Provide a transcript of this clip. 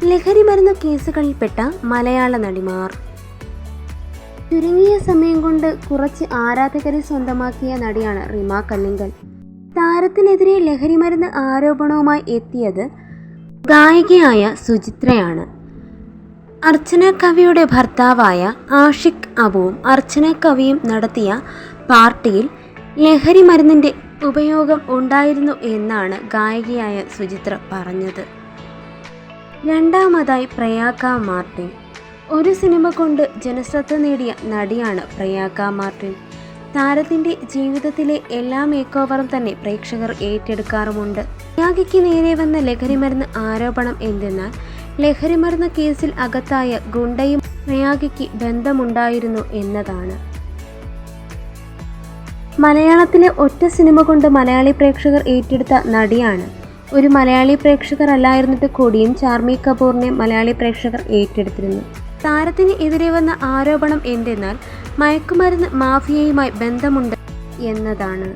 ലഹരിമരുന്ന് കേസുകളിൽപ്പെട്ട മലയാള നടിമാർ. ചുരുങ്ങിയ സമയം കൊണ്ട് കുറച്ച് ആരാധകരെ സ്വന്തമാക്കിയ നടിയാണ് റിമ കല്ലിങ്കൽ. താരത്തിനെതിരെ ലഹരിമരുന്ന് ആരോപണവുമായി എത്തിയത് ഗായികയായ സുചിത്രയാണ്. അർച്ചന കവിയുടെ ഭർത്താവായ ആഷിഖ് അബുവും അർച്ചന കവിയും നടത്തിയ പാർട്ടിയിൽ ലഹരിമരുന്നിൻ്റെ ഉപയോഗം ഉണ്ടായിരുന്നു എന്നാണ് ഗായികയായ സുചിത്ര പറഞ്ഞത്. രണ്ടാമതായി പ്രയാഗ മാർട്ടിൻ. ഒരു സിനിമ കൊണ്ട് ജനശ്രദ്ധ നേടിയ നടിയാണ് പ്രയാഗ മാർട്ടിൻ. താരത്തിൻ്റെ ജീവിതത്തിലെ എല്ലാ മേക്ക് ഓവറും തന്നെ പ്രേക്ഷകർ ഏറ്റെടുക്കാറുമുണ്ട്. പ്രയാഗയ്ക്ക് നേരെ വന്ന ലഹരിമരുന്ന് ആരോപണം എന്തെന്നാൽ, ലഹരിമരുന്ന് കേസിൽ അകത്തായ ഗുണ്ടയും പ്രയാഗയ്ക്ക് ബന്ധമുണ്ടായിരുന്നു എന്നതാണ്. മലയാളത്തിലെ ഒറ്റ സിനിമ കൊണ്ട് മലയാളി പ്രേക്ഷകർ ഏറ്റെടുത്ത നടിയാണ്. ഒരു മലയാളി പ്രേക്ഷകർ അല്ലായിരുന്നിട്ട് കൂടിയും ചാർമി കപൂറിനെ മലയാളി പ്രേക്ഷകർ ഏറ്റെടുത്തിരുന്നു. താരത്തിന് എതിരെ വന്ന ആരോപണം എന്തെന്നാൽ, മയക്കുമരുന്ന് മാഫിയയുമായി ബന്ധമുണ്ട് എന്നതാണ്.